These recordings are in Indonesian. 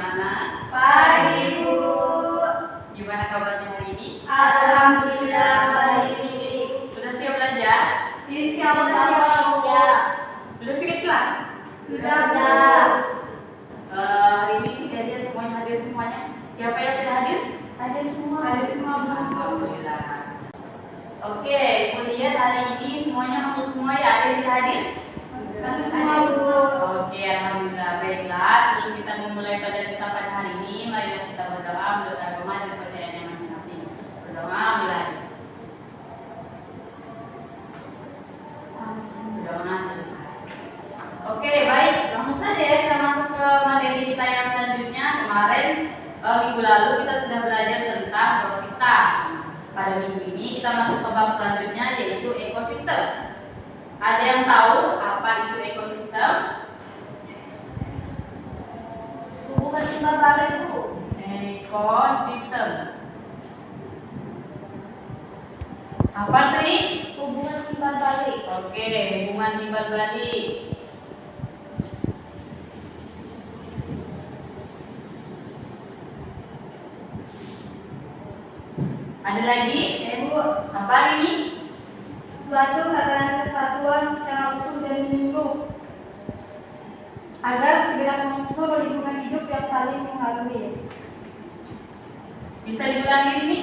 anak-anak? Pagi, Bu. Gimana kabarnya hari ini? Alhamdulillah baik. Sudah siap belajar? Insya Allah siap. Sudah pikir kelas? Sudah, Bu. Hari ini saya lihat semuanya hadir semuanya. Siapa yang tidak hadir? Hadir semua. Hadir semua, Bu. Alhamdulillah. Oke, ibu lihat hari ini semuanya masuk semua ya. Ada yang tidak hadir? Masuk semua, Bu. Oke, alhamdulillah. Baiklah, sebelum kita memulai pelajaran kita pada hari ini, mari kita berdoa menurut agama dan kepercayaannya masing-masing. Berdoa mulai. Berdoa selesai. Oke, baik. Langsung saja ya kita masuk ke materi kita yang selanjutnya. Kemarin minggu lalu kita sudah belajar tentang protista. Pada minggu ini kita masuk ke bab selanjutnya yaitu ekosistem. Ada yang tahu apa itu ekosistem? Hubungan timbal balik, Bu. Ekosistem. Apa Sri? Hubungan timbal balik. Oke, hubungan timbal balik. Ada lagi? Bu. Apa ini? Suatu tatanan kesatuan secara utuh dan menyeluruh agar segera mengukur lingkungan hidup yang saling mengaruhi. Bisa diulangi ini?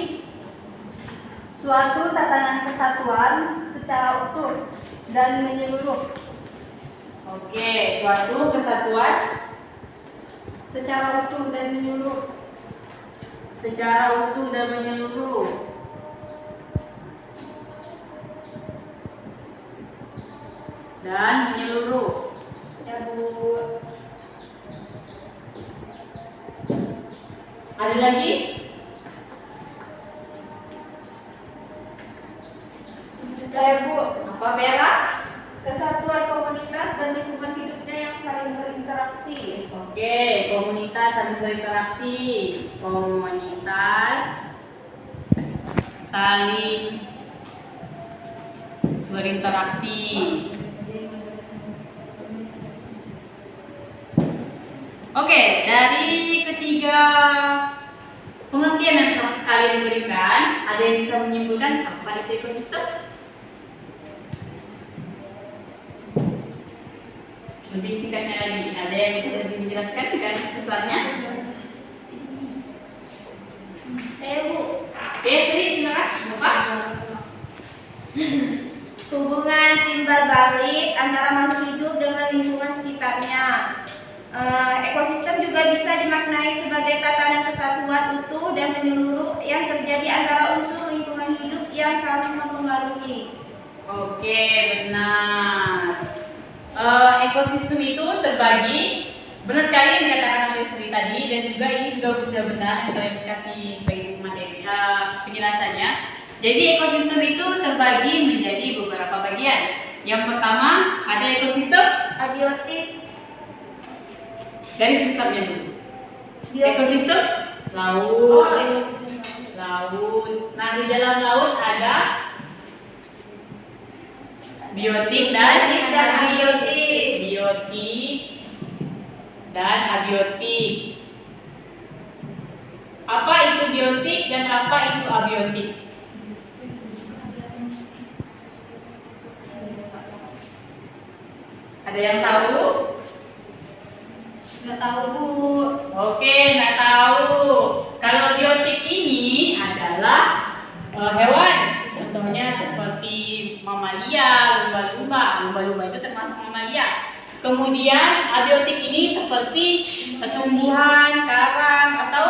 Suatu tatanan kesatuan secara utuh dan menyeluruh Oke, suatu kesatuan secara utuh dan menyeluruh secara utuh dan menyeluruh. Dan menyeluruh. ya, Bu. Ada lagi? Saya, Bu. Apa Vera? Kesatuan komunitas dan lingkungan hidupnya yang saling berinteraksi. Oke, komunitas saling berinteraksi. Komunitas saling berinteraksi. Oke, dari ketiga pengertian yang telah kalian berikan, ada yang bisa menyimpulkan apa itu ekosistem? Lebih singkatnya lagi, ada yang bisa lebih menjelaskan di garis besarnya? Saya, Bu. Oke, Sri, silakan. Bapak. Hubungan timbal balik antara makhluk hidup dengan lingkungan sekitarnya. Ekosistem juga bisa dimaknai sebagai tatanan kesatuan utuh dan menyeluruh yang terjadi antara unsur lingkungan hidup yang saling mempengaruhi. Oke, benar. Ekosistem itu terbagi, benar sekali yang dikatakan oleh Sri tadi, dan juga ini juga sudah benar yang kalian kasih baik materi penjelasannya. Jadi ekosistem itu terbagi menjadi beberapa bagian. Yang pertama ada ekosistem Abiotik. garis besarnya dulu. Biotik. Ekosistem laut. Laut. Nah, di dalam laut ada biotik dan abiotik. Biotik dan abiotik. Apa itu biotik dan apa itu abiotik? Ada yang tahu? Nggak tahu, Bu. Oke, nggak tahu. Kalau biotik ini adalah hewan. Contohnya seperti mamalia, lumba-lumba. Lumba-lumba itu termasuk mamalia. Kemudian abiotik ini seperti tumbuhan, karang, atau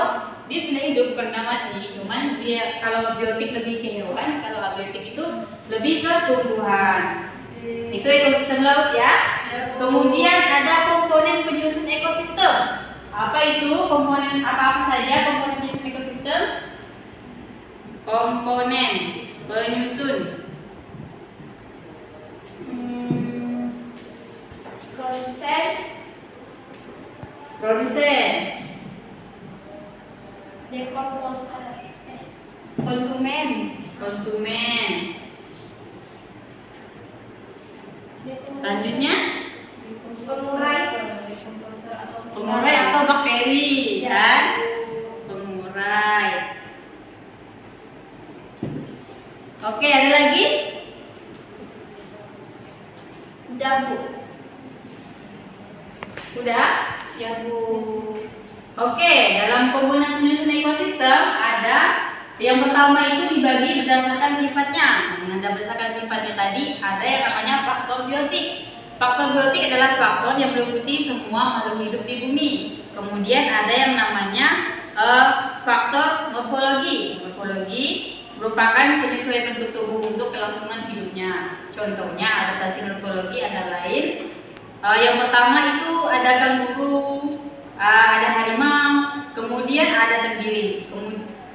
dia tidak hidup karena mati. Cuman dia kalau biotik lebih ke hewan, kalau abiotik itu lebih ke tumbuhan. Itu ekosistem laut ya. Kemudian ada komponen penyusun ekosistem. Apa itu komponen apa saja komponen penyusun ekosistem? Komponen penyusun. Produsen. Dekomposer. Konsumen. Selanjutnya Pengurai. pengurai atau bakteri dan pengurai. Oke, ada lagi? Udah, Bu. Udah? Ya, Bu. Oke, dalam komponen penyusun ekosistem ada yang pertama itu dibagi berdasarkan sifatnya. Nah, berdasarkan sifatnya tadi ada yang namanya faktor biotik. Faktor biotik adalah faktor yang meliputi semua makhluk hidup di bumi. Kemudian ada yang namanya faktor morfologi. Morfologi merupakan penyesuaian bentuk tubuh untuk kelangsungan hidupnya. Contohnya adaptasi morfologi antara lain yang pertama itu ada kanguru, ada harimau, kemudian ada terenggiling.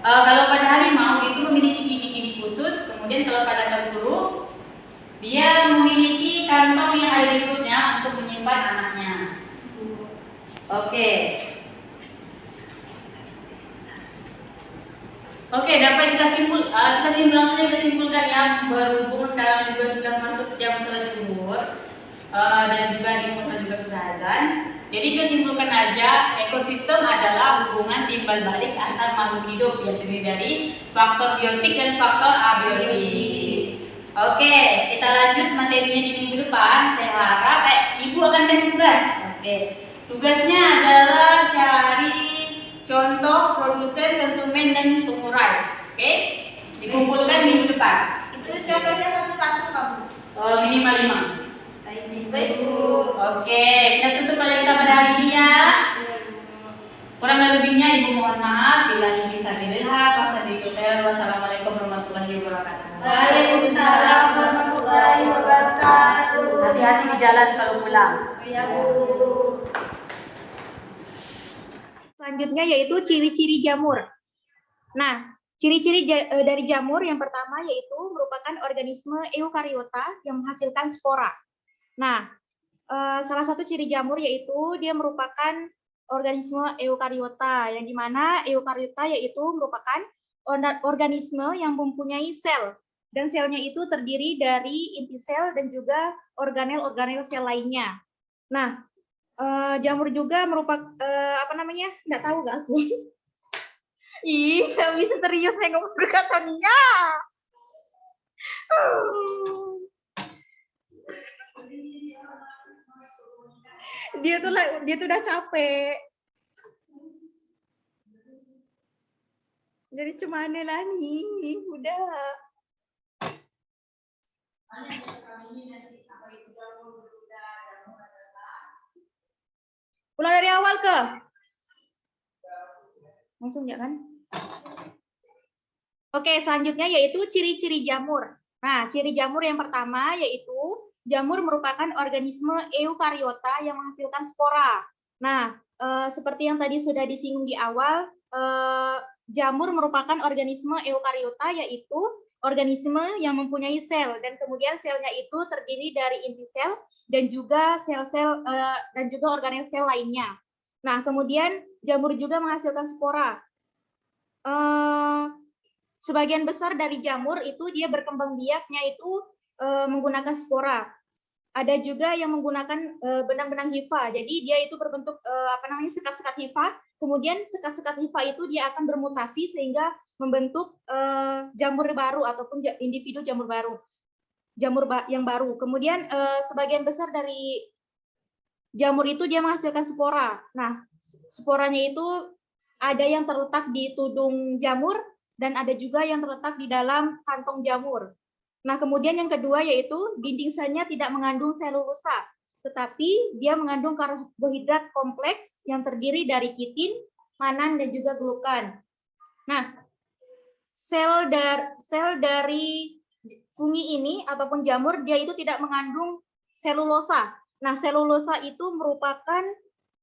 Kalau pada harimau itu memiliki gigi-gigi khusus, kemudian kalau pada kanguru dia memiliki kantong yang ada di perutnya untuk menyimpan anaknya. Oke. Oke, dapat kita simpulkan ya, berhubung sekarang juga sudah masuk jam sholat zuhur dan juga di musola juga sudah azan. Jadi kita aja, ekosistem adalah hubungan timbal balik antar makhluk hidup yang terdiri dari faktor biotik dan faktor abiotik. Oke, kita lanjut materinya di minggu depan. Saya harap Ibu akan kasih tugas. Oke, tugasnya adalah cari contoh produsen, konsumen, dan pengurai. Oke, dikumpulkan minggu depan. Itu contohnya satu-satu, kamu. Minimal 5. Baik, Bu. Oke, kita tutup pada kita pada hari ini ya. Kurang lebihnya Ibu mohon maaf. Bila ini bisa dilihat, wassalamualaikum warahmatullahi wabarakatuh. Waalaikumsalam warahmatullahi wabarakatuh. Hati-hati di jalan kalau pulang. Ya, Bu. Selanjutnya yaitu ciri-ciri jamur. Nah, ciri-ciri dari jamur yang pertama yaitu merupakan organisme eukariota yang menghasilkan spora. Nah, salah satu ciri jamur yaitu dia merupakan organisme eukariota, yang dimana eukariota yaitu merupakan organisme yang mempunyai sel, dan selnya itu terdiri dari inti sel dan juga organel-organel sel lainnya. Nah, jamur juga merupakan nggak tahu gak aku? Ih, nggak bisa serius nih ngomong berkata Sonia. Dia tuh udah capek. Jadi cuman lah nih, udah. Ulang dari awal ke? Langsung ya kan? Oke, selanjutnya yaitu ciri-ciri jamur. Nah, ciri jamur yang pertama yaitu jamur merupakan organisme eukariota yang menghasilkan spora. Nah, seperti yang tadi sudah disinggung di awal, jamur merupakan organisme eukariota yaitu organisme yang mempunyai sel, dan kemudian selnya itu terdiri dari inti sel dan juga sel-sel dan juga organel sel lainnya. Nah, kemudian jamur juga menghasilkan spora. Sebagian besar dari jamur itu dia berkembang biaknya itu menggunakan spora. Ada juga yang menggunakan benang-benang hifa. Jadi dia itu berbentuk sekat-sekat hifa. Kemudian sekat-sekat hifa itu dia akan bermutasi sehingga membentuk jamur baru ataupun individu jamur baru. Yang baru. Kemudian sebagian besar dari jamur itu dia menghasilkan spora. Nah, sporanya itu ada yang terletak di tudung jamur dan ada juga yang terletak di dalam kantong jamur. Nah, kemudian yang kedua yaitu dinding selnya tidak mengandung selulosa, tetapi dia mengandung karbohidrat kompleks yang terdiri dari kitin, mannan, dan juga glukan. Nah, sel dari fungi ini ataupun jamur dia itu tidak mengandung selulosa. Nah, selulosa itu merupakan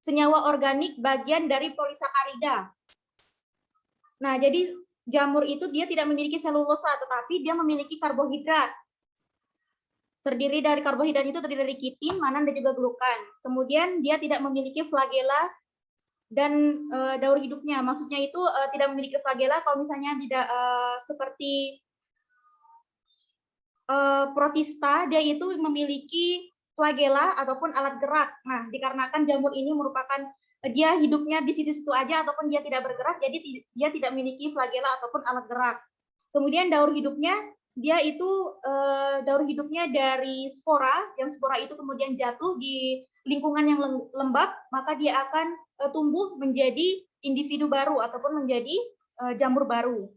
senyawa organik bagian dari polisakarida. Nah, jadi jamur itu dia tidak memiliki selulosa, tetapi dia memiliki karbohidrat. Karbohidrat itu terdiri dari kitin, mannan, dan juga glukan. Kemudian dia tidak memiliki flagela dan daur hidupnya. Maksudnya itu tidak memiliki flagela kalau misalnya tidak seperti protista, dia itu memiliki flagela ataupun alat gerak. Nah, dikarenakan jamur ini merupakan dia hidupnya di situ-situ aja ataupun dia tidak bergerak, jadi dia tidak memiliki flagela ataupun alat gerak. Kemudian daur hidupnya daur hidupnya dari spora, yang spora itu kemudian jatuh di lingkungan yang lembab, maka dia akan tumbuh menjadi individu baru ataupun menjadi jamur baru.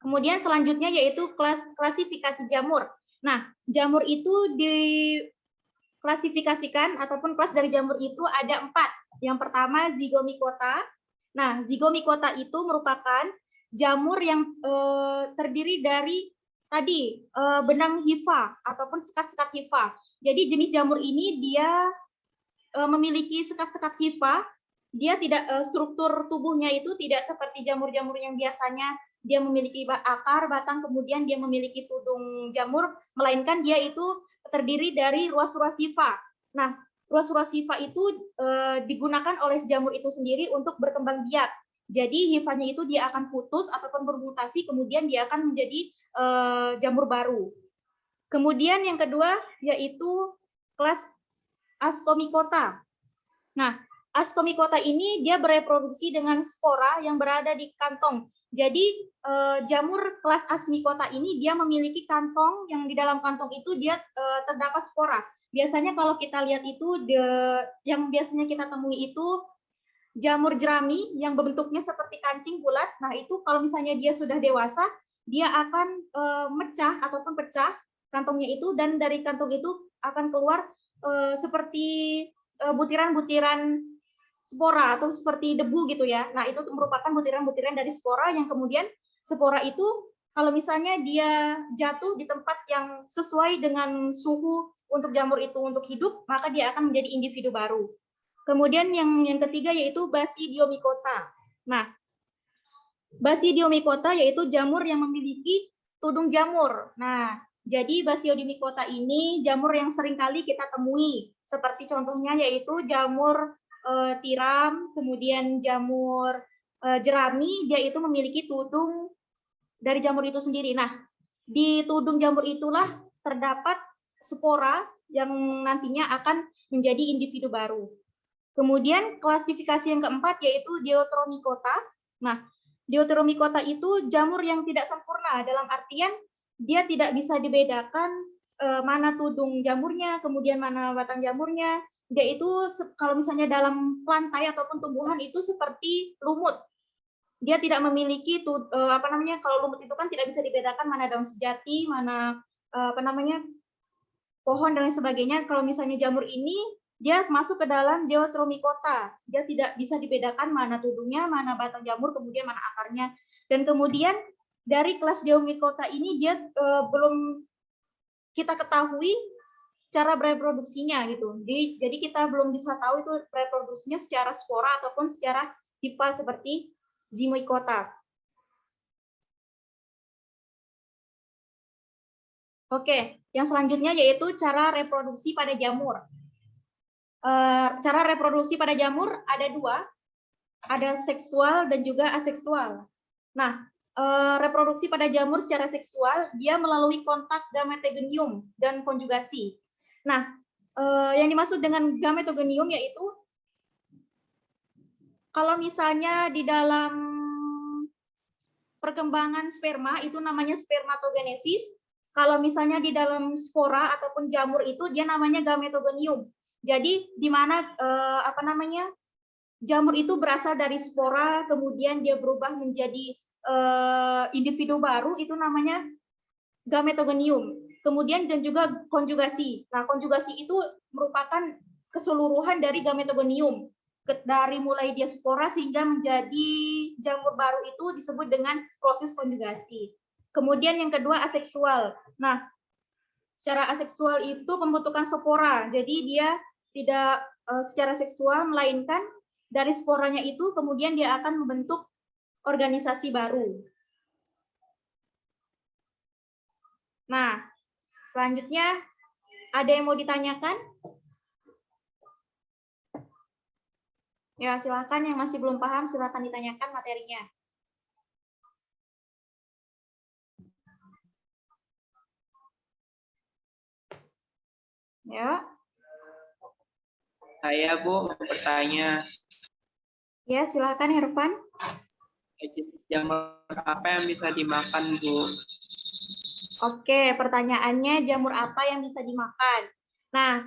Kemudian selanjutnya yaitu klasifikasi jamur. Nah, jamur itu diklasifikasikan ataupun kelas dari jamur itu ada 4. Yang pertama zygomicota. Nah, zygomicota itu merupakan jamur yang terdiri dari tadi benang hifa ataupun sekat-sekat hifa. Jadi jenis jamur ini dia memiliki sekat-sekat hifa. Dia tidak struktur tubuhnya itu tidak seperti jamur-jamur yang biasanya dia memiliki akar, batang, kemudian dia memiliki tudung jamur, melainkan dia itu terdiri dari ruas-ruas hifa. Nah, ruas-ruas hifa itu digunakan oleh jamur itu sendiri untuk berkembang biak. Jadi hifanya itu dia akan putus ataupun bermutasi, kemudian dia akan menjadi jamur baru. Kemudian yang kedua yaitu kelas Ascomycota. Nah, Ascomycota ini dia bereproduksi dengan spora yang berada di kantong. Jadi jamur kelas Ascomycota ini dia memiliki kantong yang di dalam kantong itu dia terdapat spora. Biasanya kalau kita lihat itu yang biasanya kita temui itu jamur jerami yang berbentuknya seperti kancing bulat. Nah, itu kalau misalnya dia sudah dewasa, dia akan mecah ataupun pecah kantongnya itu, dan dari kantong itu akan keluar seperti butiran-butiran spora atau seperti debu gitu ya. Nah, itu merupakan butiran-butiran dari spora yang kemudian spora itu kalau misalnya dia jatuh di tempat yang sesuai dengan suhu untuk jamur itu untuk hidup, maka dia akan menjadi individu baru. Kemudian yang ketiga yaitu Basidiomycota. Nah, Basidiomycota yaitu jamur yang memiliki tudung jamur. Nah, jadi Basidiomycota ini jamur yang seringkali kita temui. Seperti contohnya yaitu jamur tiram, kemudian jamur jerami, dia itu memiliki tudung dari jamur itu sendiri. Nah, di tudung jamur itulah terdapat spora yang nantinya akan menjadi individu baru. Kemudian klasifikasi yang keempat yaitu Deuteromycota. Nah, Deuteromycota itu jamur yang tidak sempurna, dalam artian dia tidak bisa dibedakan mana tudung jamurnya, kemudian mana batang jamurnya. Dia itu kalau misalnya dalam plantai ataupun tumbuhan itu seperti lumut. Dia tidak memiliki kalau lumut itu kan tidak bisa dibedakan mana daun sejati, mana pohon dan lain sebagainya. Kalau misalnya jamur ini dia masuk ke dalam Deuteromycota. Dia tidak bisa dibedakan mana tudungnya, mana batang jamur, kemudian mana akarnya. Dan kemudian dari kelas Deuteromycota ini dia belum kita ketahui cara bereproduksinya gitu. Jadi kita belum bisa tahu itu reproduksinya secara spora ataupun secara hifa seperti Zygomycota. Oke, yang selanjutnya yaitu cara reproduksi pada jamur. Cara reproduksi pada jamur ada 2, ada seksual dan juga aseksual. Nah, reproduksi pada jamur secara seksual dia melalui kontak gametogenium dan konjugasi. Nah, yang dimaksud dengan gametogenium yaitu kalau misalnya di dalam perkembangan sperma itu namanya spermatogenesis. Kalau misalnya di dalam spora ataupun jamur itu dia namanya gametogenium. Jadi di mana jamur itu berasal dari spora, kemudian dia berubah menjadi individu baru, itu namanya gametogenium. Kemudian dan juga konjugasi. Nah, konjugasi itu merupakan keseluruhan dari gametogenium. Dari mulai dia spora sehingga menjadi jamur baru itu disebut dengan proses konjugasi. Kemudian yang kedua aseksual. Nah, secara aseksual itu pembentukan spora. Jadi dia tidak secara seksual, melainkan dari sporanya itu kemudian dia akan membentuk organisasi baru. Nah, selanjutnya ada yang mau ditanyakan? Ya, silakan yang masih belum paham silakan ditanyakan materinya. Ya, Saya Bu mau bertanya, ya silakan Irfan. jenis jamur apa yang bisa dimakan Bu? Oke, pertanyaannya jamur apa yang bisa dimakan? Nah,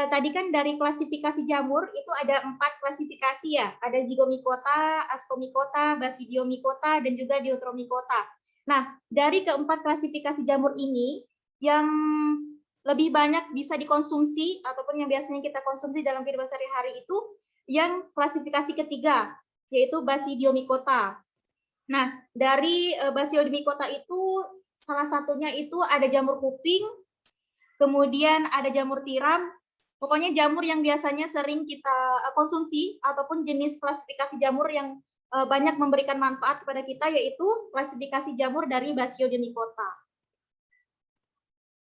tadi kan dari klasifikasi jamur itu ada 4 klasifikasi ya. Ada Zygomicota, Ascomycota, Basidiomycota, dan juga Deuteromycota. Nah, dari keempat klasifikasi jamur ini, yang lebih banyak bisa dikonsumsi ataupun yang biasanya kita konsumsi dalam kehidupan sehari-hari itu yang klasifikasi ketiga, yaitu Basidiomycota. Nah, dari Basidiomycota itu salah satunya itu ada jamur kuping, kemudian ada jamur tiram, pokoknya jamur yang biasanya sering kita konsumsi ataupun jenis klasifikasi jamur yang banyak memberikan manfaat kepada kita yaitu klasifikasi jamur dari Basidiomycota.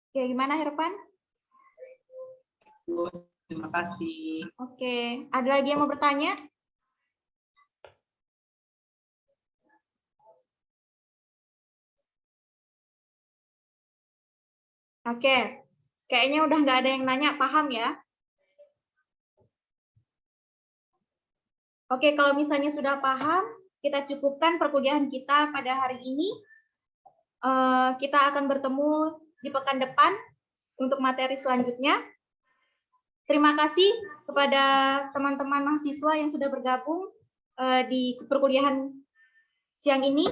Oke, gimana Hervan? Bu, terima kasih. Oke, ada lagi yang mau bertanya? Oke, kayaknya udah nggak ada yang nanya, paham ya? Oke, kalau misalnya sudah paham, kita cukupkan perkuliahan kita pada hari ini. Kita akan bertemu di pekan depan untuk materi selanjutnya. Terima kasih kepada teman-teman mahasiswa yang sudah bergabung di perkuliahan siang ini.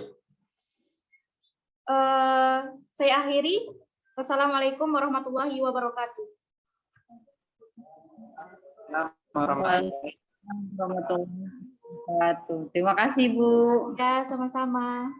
Saya akhiri. Wassalamualaikum warahmatullahi wabarakatuh. Warahmatullahi Warahmatullahi wabarakatuh. Terima kasih, Bu. Ya, sama-sama.